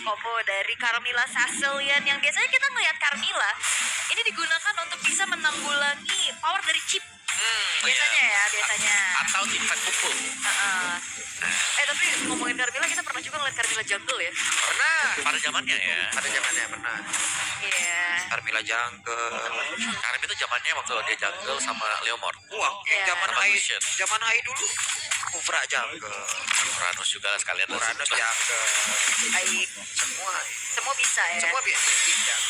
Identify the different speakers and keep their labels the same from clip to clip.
Speaker 1: combo dari Carmilla Sicilian yang biasanya kita ngelihat Carmilla ini digunakan untuk bisa menanggulangi power dari chip. Biasanya ya, biasanya.
Speaker 2: Atau impact pukul.
Speaker 1: Tapi ngomongin Carmilla, kita pernah juga ngeliat Carmilla jungle ya.
Speaker 2: Pernah. Pada zamannya ya. Pada zamannya pernah.
Speaker 1: Iya.
Speaker 2: Carmilla jungle. Carmilla itu zamannya waktu dia jungle sama Leomord. Wah,
Speaker 1: Iya.
Speaker 2: zaman AI dulu. Kufra jungle. Kufra terus juga sekalian. Uranus jungle.
Speaker 1: Baik. Semua bisa ya.
Speaker 2: Semua bisa jungle.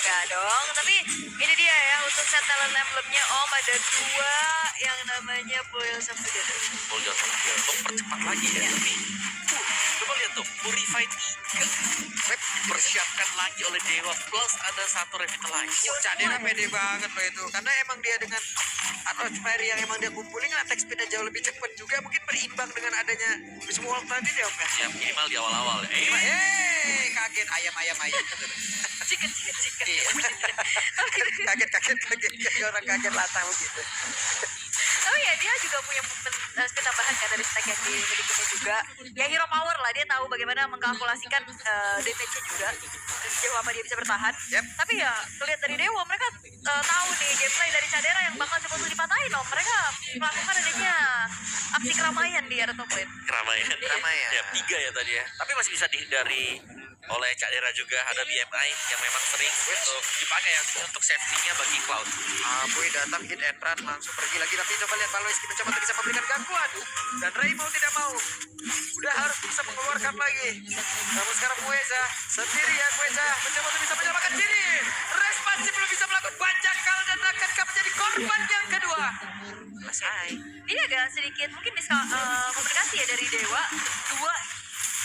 Speaker 1: Enggak dong, tapi ini dia ya untuk set talent emblemnya Om ada 2 yang namanya Boil sama Jatuh.
Speaker 2: Boil jatuh, percepat lagi ya. Tapi coba lihat tuh, Purify 3 dipersiapkan lagi oleh Dewa plus ada satu Revitalize.
Speaker 3: Cadena pede banget loh itu, karena emang dia dengan Arrow Fire yang emang dia kumpulin kan attack speednya jauh lebih cepat juga, mungkin berimbang dengan adanya Bismol tadi dia Om ya.
Speaker 2: Ya minimal di awal-awal ya.
Speaker 3: Kaget ayam
Speaker 1: Chicken.
Speaker 3: iya. kaget orang kaget latah begitu.
Speaker 1: Oh ya, dia juga punya speed tambahan kan dari stack yang dimilikinya juga. Ya hero power lah, dia tahu bagaimana mengkalkulasikan damage-nya juga. Dan sejauh apa dia bisa bertahan. Tapi ya, terlihat dari Dewa, mereka tahu nih gameplay dari Cadera yang bakal coba untuk dipatahin loh. Mereka melakukan adanya aksi keramaian di area top lane.
Speaker 2: Keramaian. Ya, 3 ya tadi ya. Tapi masih bisa dihindari oleh Cadera juga. Ada BMI yang memang sering untuk dipakai ya untuk safety-nya bagi Cloud.
Speaker 3: Boy datang hit and run langsung pergi lagi, tapi coba lihat Baloiski mencoba untuk bisa memberikan gangguan dan Ray mau tidak mau udah harus bisa mengeluarkan lagi. Namun sekarang Mueza sendiri ya, Mueza mencoba untuk bisa menyelamatkan diri. Responsif belum bisa melakukan banyak kali dan akankah menjadi korban yang kedua.
Speaker 1: Selesai. Ini agak sedikit mungkin komunikasi ya dari Dewa. 2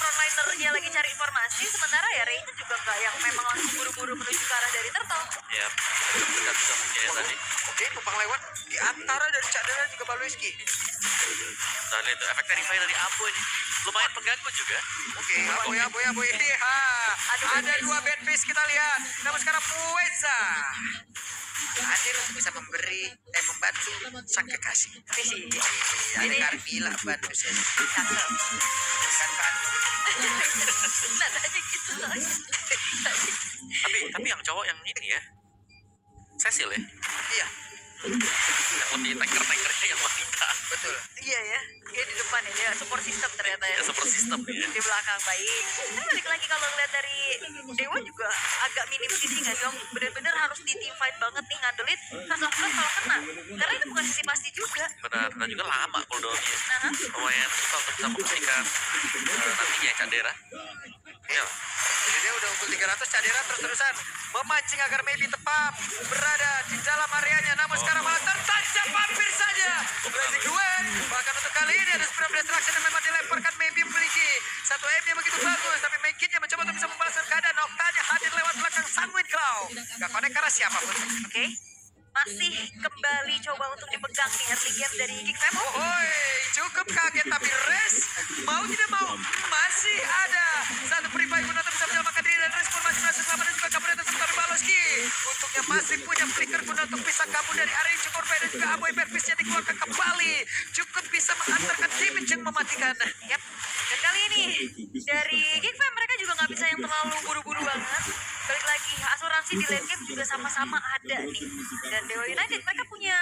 Speaker 1: frontlinernya lagi cari informasi, sementara ya Ray-nya juga nggak yang memang langsung buru-buru menuju ke arah dari Turtle.
Speaker 2: Ya, dekat juga mungkin ya tadi.
Speaker 3: Oke, numpang lewat di antara dari Cadera juga Baloiski.
Speaker 2: Dan itu efek verify dari Abu ini lumayan mengganggu juga.
Speaker 3: Oke, Aboy. Ada 2 bad face kita lihat. Namun sekarang Mueza hadir untuk bisa membantu sang kekasih. Ada Carmilla bantu saya. Bukan bantu.
Speaker 1: Nadanya gitu loh.
Speaker 2: Tapi yang cowok yang ini ya, Cecil ya,
Speaker 3: Iya,
Speaker 2: yang lebih tanker-tankernya yang wanita.
Speaker 3: betul.
Speaker 1: Iya ya, dia di depan ya, dia support system ternyata ya.
Speaker 2: Ya support system ya.
Speaker 1: Di belakang baik. Tapi balik lagi kalau ngeliat dari Dewa juga agak minim sisi nggak sih Om? Bener-bener harus di team fight banget nih ngandelin Kas of Blood kalau kena. Karena itu bukan sisi pasti juga.
Speaker 2: Benar, dan juga lama cooldownnya. Lumayan susah untuk bisa membuktikan nantinya Cadera. Ya,
Speaker 3: Jadi dia udah unggul 300, Cadera terus-terusan memancing agar maybe tepat berada di dalam areanya. Namun sekarang malah tertancap hampir saja. Blazing Duet, bahkan untuk kali ini ada Spirit of Destruction yang memang dilemparkan maybe memiliki satu aim yang begitu bagus. Tapi Mankitnya mencoba untuk bisa membalaskan keadaan. Oktanya hadir lewat belakang Sunwind Claw. Gak connect karena siapapun.
Speaker 1: Oke. Masih kembali coba untuk dipegang nih early game dari Geek Fam.
Speaker 3: Cukup kaget tapi Res mau tidak mau masih ada satu Purify pun untuk bisa menyelamatkan diri dan respon masih berhasil selamat dan juga kabur dari sementara Baloski. Untuknya masih punya flicker pun untuk bisa kabur dari area yang cukup dan juga Aboy Berpisnya dikeluarkan kembali. Cukup bisa menghantarkan damage yang mematikan.
Speaker 1: Yap. Dan kali ini dari Geek Fam mereka juga nggak bisa yang terlalu buru-buru banget. Balik lagi asuransi di late game juga sama-sama ada nih. Dan Dewa United mereka punya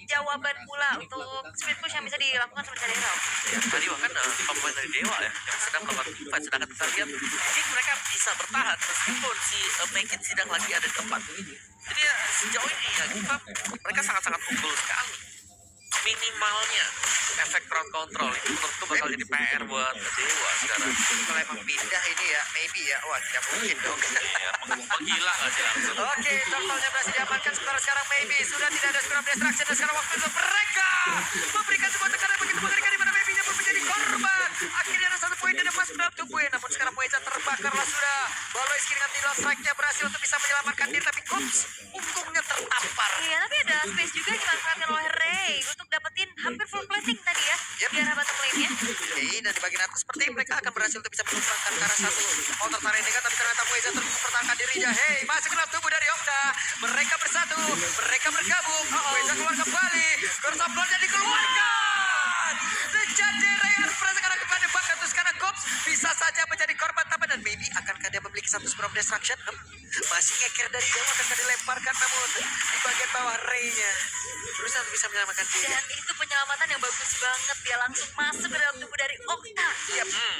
Speaker 1: jawaban pula untuk speed push yang bisa dilakukan sama Cadera.
Speaker 2: ya tadi bahkan pemain dari Dewa ya yang sedang melakukan fight, sedangkan kita lihat ini mereka bisa bertahan meskipun si Mankit sedang lagi ada di tempat. Jadi ya, sejauh ini ya kita mereka sangat-sangat unggul sekali. Minimalnya efek crowd control itu menurutku bakal jadi PR buat Dewa sekarang.
Speaker 3: Kalau emang pindah ini ya, maybe ya. Wah, tidak mungkin dong.
Speaker 2: Iya, menggila nggak sih langsung.
Speaker 3: Oke, totalnya berhasil diamankan. Sementara sekarang maybe sudah tidak ada Spirit of Destruction. Dan sekarang waktu untuk mereka memberikan sebuah tekanan begitu mengerikan di mana maybe-nya pun menjadi korban. Akhirnya ada 1 poin dan emas dalam tubuhnya. Namun sekarang Mueza terbakarlah sudah. Baloiski dengan Tidal Strike-nya berhasil untuk bisa menyelamatkan diri. Tapi Kops punggungnya tertampar.
Speaker 1: Iya, tapi ada space juga yang dimanfaatkan oleh Ray untuk dapetin hampir full plating tadi ya. Di arah bottom lane-nya.
Speaker 3: Oke, dan di bagian atas seperti mereka akan berhasil untuk bisa menumpangkan ke arah satu counter Tarenika, tapi ternyata Mueza terus mempertahankan dirinya. Hei, masuk ke dalam tubuh dari Okta. Mereka bersatu, mereka bergabung. Mueza keluar kembali. Curse of Blood-nya dikeluarkan. Cadera yang harus merasakan kepada bakat terus karena Kops bisa saja menjadi korban tambahan dan maybe satu Spear of Destruction. Masih ngeker dari jauh akan dilemparkan namun di bagian bawah Ray-nya berusaha untuk bisa menyelamatkan diri.
Speaker 1: Dan itu penyelamatan yang bagus banget. Dia langsung masuk ke dalam tubuh dari Okta.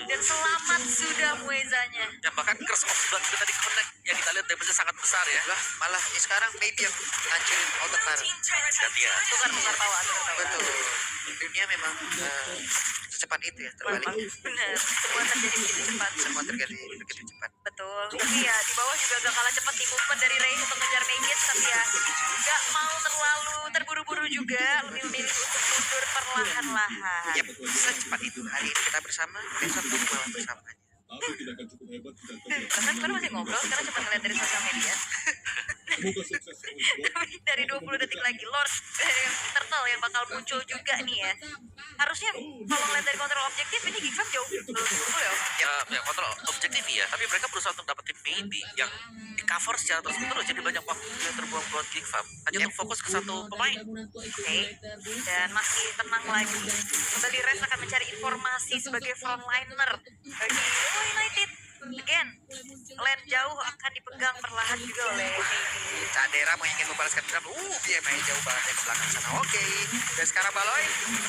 Speaker 1: Dan selamat sudah Muezanya.
Speaker 2: Ya bahkan Curse of Blood juga tadi connect yang kita lihat damage-nya sangat besar ya.
Speaker 3: Lah, malah sekarang maybe yang hancurin Altar.
Speaker 2: Dan dia
Speaker 1: Tukar tawa.
Speaker 3: Betul. Dunia memang secepat itu ya terbalik.
Speaker 1: Benar. Semua terjadi begitu cepat.
Speaker 3: Semua terjadi begitu cepat.
Speaker 1: Betul. Tapi ya di bawah juga gak kalah cepat nih movement dari Ray untuk ngejar Megit. Tapi ya gak mau terlalu terburu-buru juga. Lebih memilih untuk mundur perlahan-lahan.
Speaker 3: Yap, secepat itu. Hari ini kita bersama, besok kita malah bersama.
Speaker 1: Bahkan kita masih ngobrol, sekarang cuma ngeliat dari sosial media. Tapi dari 20 detik lagi Lord Turtle yang bakal muncul juga nih ya. Harusnya kalau ngeliat dari kontrol objektif ini Gigfam jauh dulu ya.
Speaker 2: ya kontrol objektif ya, tapi mereka berusaha untuk dapetin maybe yang di cover secara terus menerus, jadi banyak waktu yang terbuang buat Gigfam hanya untuk fokus ke satu pemain.
Speaker 1: Oke. Dan masih tenang lagi. Kembali Rest akan mencari informasi sebagai frontliner bagi Dewa United. Again, lane jauh akan dipegang perlahan juga oleh
Speaker 3: Cadera mau ingin membalaskan dendam. BMI jauh banget dari belakang sana. Oke. Dan sekarang Baloy,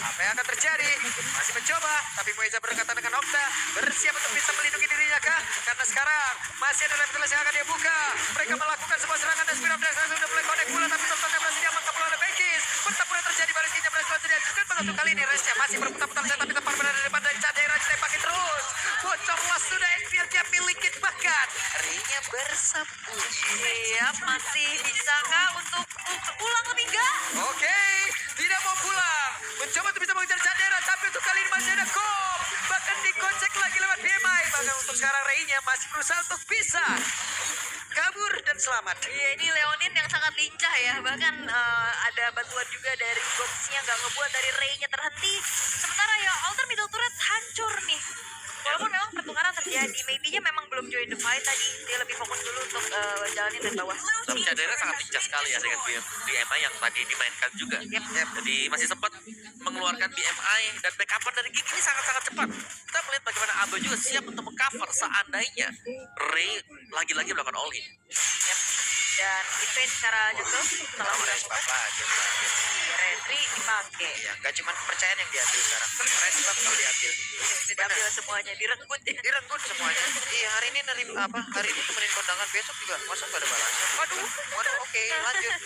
Speaker 3: apa yang akan terjadi? Masih mencoba, tapi Moeza berdekatan dengan Okta. Bersiap untuk bisa melindungi dirinya kah? Karena sekarang masih ada level yang akan dia buka. Mereka melakukan sebuah serangan dan Spear of Destruction sudah mulai connect pula, tapi Toktonya berhasil diamankan oleh Bekis. Pertempuran terjadi, bariskinya berhasil dihancurkan. Untuk kali ini Restnya masih berputar-putar tapi tepat berada di depan dari Cadera. Ditembakin terus. Bocorlah sudah XP yang miliki bahkan Ray-nya bersembunyi.
Speaker 1: Siap, masih bisakah untuk pulang lebih enggak?
Speaker 3: Oke, tidak mau pulang. Mencoba untuk bisa mengejar Cadera, tapi untuk kali ini masih ada Kop. Bahkan dikocek lagi lewat BMI. Bahkan untuk sekarang Ray-nya masih berusaha untuk bisa kabur dan selamat.
Speaker 1: Iya, ini Leonin yang sangat lincah ya. Bahkan ada bantuan juga dari Gox-nya nggak ngebuat dari Ray-nya terhenti. Sementara ya Alter middle turret hancur nih. Walaupun memang pertukaran terjadi, maybe-nya memang belum join the fight tadi. Dia lebih fokus dulu untuk jalanin dari bawah.
Speaker 2: Tapi Cadera sangat lincah sekali ya dengan BMI yang tadi dimainkan juga. Jadi masih sempat mengeluarkan BMI dan backup dari Gig ini sangat-sangat cepat. Kita melihat bagaimana Aba juga siap untuk mengcover seandainya Ray lagi-lagi melakukan all in.
Speaker 1: Dan evade secara jatuh setelah
Speaker 3: Respect lagi.
Speaker 1: Retri dipakai.
Speaker 3: Ya, gak cuma kepercayaan yang diambil sekarang. Respect kalau diambil.
Speaker 1: Diambil semuanya, direnggut ya.
Speaker 3: Direnggut semuanya. Iya, hari ini hari ini temenin kondangan, besok juga masa gak ada balasan. Waduh, oke, lanjut.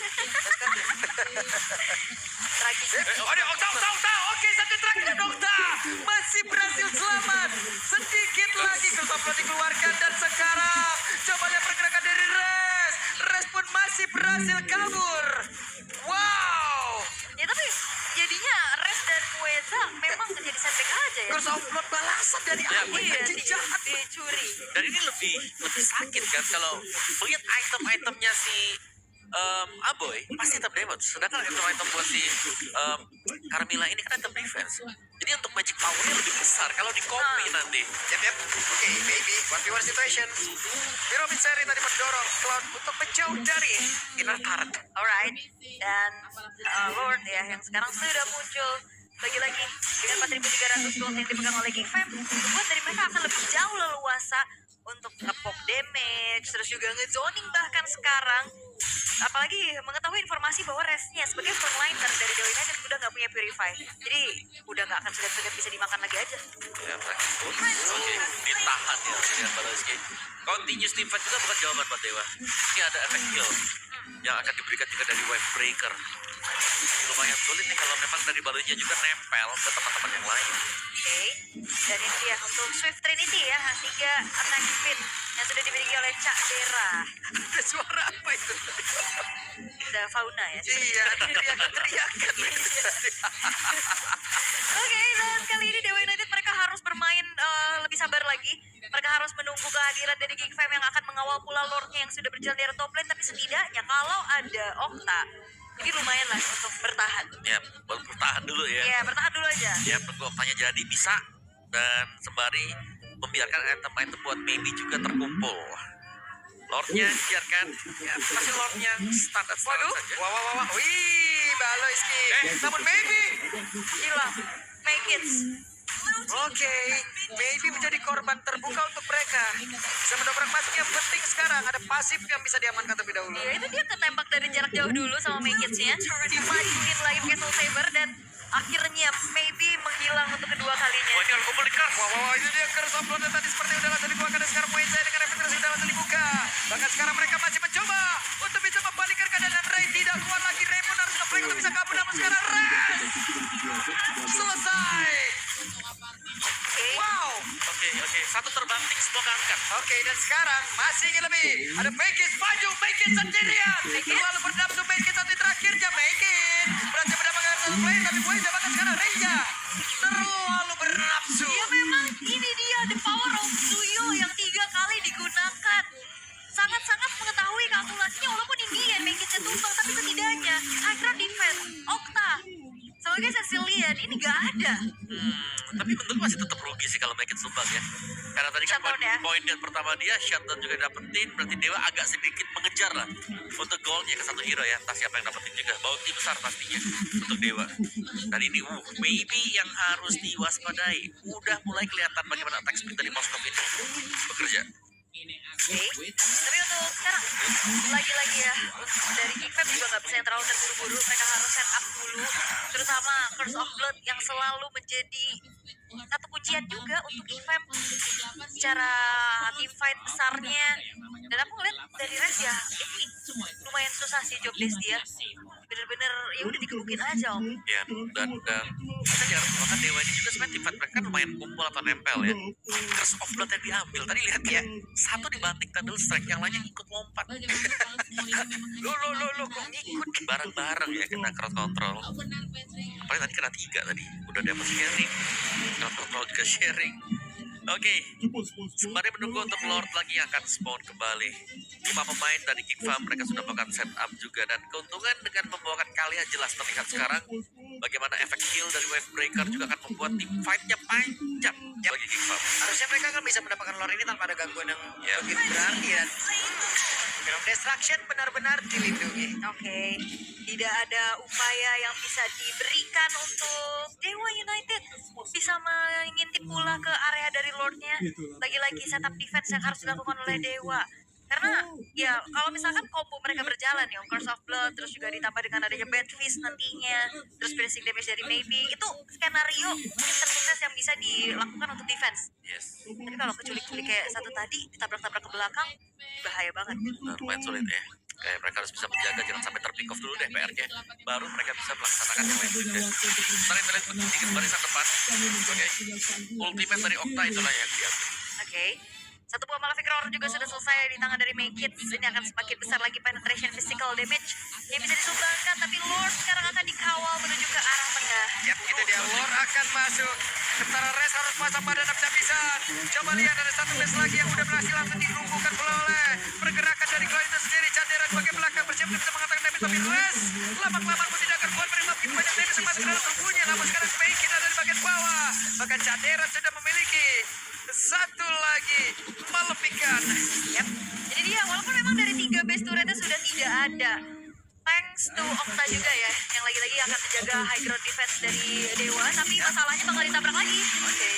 Speaker 1: Tragis.
Speaker 3: Okta, oke, satu terakhir Okta masih berhasil selamat. Sedikit lagi Keltoplo dikeluarkan dan sekarang coba lihat pergerakan dari Res pun masih berhasil kabur. Wow.
Speaker 1: Ya tapi jadinya Res dan Mueza memang terjadi setback aja ya.
Speaker 3: Curse of Blood balasan dari Aba
Speaker 1: Iya,
Speaker 3: yang jahat.
Speaker 1: dicuri.
Speaker 2: Dan ini lebih sakit kan kalau melihat item-itemnya si Aboy pasti tetap damage. Sedangkan item-item buat si Carmilla ini kan item defense. Jadi untuk magic power-nya lebih besar kalau di copy nanti.
Speaker 3: Yap. Oke, baby. 1v1 situation. Hero Mitsari tadi mendorong Cloud untuk menjauh dari inner turret.
Speaker 1: Alright. Dan Lord ya yang sekarang sudah muncul lagi-lagi dengan 4.300 gold yang dipegang oleh Gigfam. Membuat dari mereka akan lebih jauh leluasa untuk nge-pop damage, terus juga nge-zoning bahkan sekarang. Apalagi mengetahui informasi bahwa Restnya sebagai frontliner dari Dewa United udah nggak punya Purify. Jadi udah nggak akan segan-segan bisa dimakan lagi aja.
Speaker 2: Ya, oke, ditahan ya dengan Baloski. Continuous team fight juga bukan jawaban buat Dewa. Ini ada efek heal yang akan diberikan juga dari Wave Breaker. Lumayan sulit nih kalau memang dari Baloinya juga nempel ke teman-teman yang lain.
Speaker 1: Oke. Dan ini dia untuk Swift Trinity ya, 3 attack speed yang sudah dimiliki oleh Cadera.
Speaker 3: Ada suara apa itu?
Speaker 1: Ada fauna ya.
Speaker 3: Iya, teriakan.
Speaker 1: Oke, dan kali ini Dewa United mereka harus bermain lebih sabar lagi. Mereka harus menunggu kehadiran dari Gigfam yang akan mengawal pula Lordnya yang sudah berjalan dari top lane. Tapi setidaknya kalau ada Okta, ini lumayan lah untuk bertahan.
Speaker 2: Ya, bertahan dulu ya.
Speaker 1: Iya, bertahan dulu aja.
Speaker 2: Ya, tunggu Oktanya jadi bisa dan sembari membiarkan item-item buat maybe juga terkumpul. Lordnya biarkan, ya masih Lordnya standar
Speaker 3: Waduh,
Speaker 2: saja.
Speaker 3: wah, wih, Baloiski. Namun maybe
Speaker 1: Hilang. Make it.
Speaker 3: Oke, maybe menjadi korban terbuka untuk mereka. Bisa mendobrak masuk yang penting sekarang. Ada pasif yang bisa diamankan terlebih dahulu.
Speaker 1: Iya, itu dia ketembak dari jarak jauh dulu sama Magicnya. Dimajuin lagi pakai Soul Saber dan akhirnya maybe menghilang untuk kedua kalinya.
Speaker 2: Wah, tinggal kumpul di keras.
Speaker 3: Wow, itu dia Curse of Blood tadi seperti udah langsung dibuka dan sekarang Moisés dengan efektivitas sudah langsung dibuka. Bahkan sekarang mereka masih mencoba untuk bisa membalikkan keadaan Ray tidak kuat lagi. Ray pun harus nge-flank untuk bisa kabur namun sekarang Ray selesai. Wow.
Speaker 2: Oke. Satu terbanting, semua keangkat.
Speaker 3: Oke, dan sekarang masih ingin lebih. Ada Megis maju, Megis sendirian. Lalu bernafsu Megis satu terakhirnya Megis. Berhasil mendapatkan satu play, tapi Moisés bahkan sekarang Reja terlalu bernafsu.
Speaker 1: Ya memang ini dia the power of Suyo yang 3 kali digunakan. Sangat-sangat mengetahui kalkulasinya walaupun ini ya Magicnya tumbang, tapi setidaknya Hydra defense, Okta sebagai Cecilian ini gak ada.
Speaker 2: Tapi menurut masih tetap rugi sih kalau Maggot sumbang ya. Karena tadi kan
Speaker 1: Shutdown ya.
Speaker 2: poin yang pertama dia shutdown juga dapetin, berarti Dewa agak sedikit mengejar lah untuk goalnya ke satu hero ya. Entah siapa yang dapetin juga, bounty besar pastinya untuk Dewa. Dan ini maybe yang harus diwaspadai. Udah mulai kelihatan bagaimana attack speed dari Moskov ini bekerja.
Speaker 1: Oke. Tapi untuk sekarang lagi-lagi ya dari Gfam juga nggak bisa yang terlalu terburu-buru. Mereka harus set up dulu, terutama Curse of Blood yang selalu menjadi satu kuncian juga untuk Gfam secara team fight besarnya. Dan aku ngeliat dari Res ya ini lumayan susah sih job desk dia. Bener-bener ya udah dikebukin aja om.
Speaker 2: Ya, dan kita jangan lupakan Dewa ini juga sebenarnya tim fight mereka kan lumayan kumpul atau nempel ya. Curse of Blood yang diambil tadi lihat ya, satu dibanting Thunder Strike, yang lainnya ikut lompat.
Speaker 3: Lo kok ngikut?
Speaker 2: Bareng-bareng ya kena crowd control. Apalagi tadi kena 3 tadi, udah dapat sharing, crowd control juga sharing. Oke, sembari menunggu untuk Lord lagi yang akan spawn kembali. 5 pemain dari Geek Farm mereka sudah melakukan setup juga, dan keuntungan dengan membawakan Kalia jelas terlihat sekarang. Bagaimana efek heal dari Wave Breaker juga akan membuat tim fight-nya panjang bagi Geek Farm.
Speaker 3: Harusnya mereka kan bisa mendapatkan lore ini tanpa ada gangguan yang begitu berarti dan Film Destruction benar-benar dilindungi.
Speaker 1: Oke, tidak ada upaya yang bisa diberikan untuk Dewa United bisa mengintip pula ke area dari Lordnya. Lagi-lagi setup defense yang harus dilakukan oleh Dewa. Karena ya kalau misalkan combo mereka berjalan ya, Curse of Blood terus juga ditambah dengan adanya Bad Fist nantinya, terus piercing damage dari Maybe, itu skenario sukses yang bisa dilakukan untuk defense.
Speaker 2: Yes,
Speaker 1: Tapi kalau keculik-culik kayak satu tadi ditabrak-tabrak ke belakang, bahaya banget.
Speaker 2: nah, lumayan sulit ya. Kayak mereka harus bisa menjaga jangan sampai terpick off dulu deh PR-nya, baru mereka bisa melaksanakan yang lain juga. Mari kita lihat sedikit barisan depan. Oke, ultimate dari Okta itulah yang diambil.
Speaker 1: Oke. Satu buah Malefic Roar juga sudah selesai di tangan dari Maggot. Ini akan semakin besar lagi penetration physical damage yang bisa disumbangkan, tapi Lord sekarang akan dikawal menuju ke arah tengah.
Speaker 3: Yap, itu dia. Lord akan masuk. Sementara Res harus pasang pada habis-habisan. Coba lihat ada satu base lagi yang udah berhasil langsung dilumpuhkan pula oleh pergerakan dari Glow itu sendiri. Candera sebagai belakang bersiap bisa mengatakan damage, tapi Res lama-kelamaan pun tidak akan kuat menerima begitu banyak damage yang masuk ke dalam tubuhnya. Namun sekarang Spaikin ada di bagian bawah. Bahkan Candera sudah memiliki satu lagi Malefican.
Speaker 1: Yap. Jadi dia walaupun memang dari 3 base turretnya sudah tidak ada, thanks to Okta juga ya yang lagi-lagi akan menjaga high ground defense dari Dewa, tapi masalahnya bakal ditabrak lagi.
Speaker 3: Oke,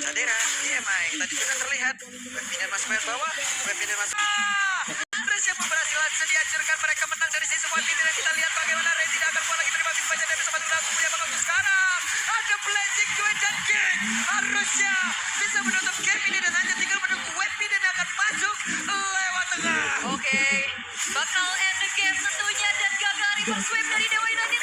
Speaker 3: Candera, DMI tadi sudah terlihat. Webinar masuk ke bawah, webinar masuk. Res yang berhasil langsung dihancurkan. Mereka menang dari sisi webinar. Kita lihat bagaimana Res tidak akan kuat lagi terima begitu banyak damage sama Tulang punya bakal untuk sekarang. Ada Blazing Duet dan King harusnya bisa menutup game ini dan hanya tinggal menunggu webinar yang akan masuk lewat tengah.
Speaker 1: Oke. Bakal end the game tentunya dan gagal reverse sweep dari Dewa United.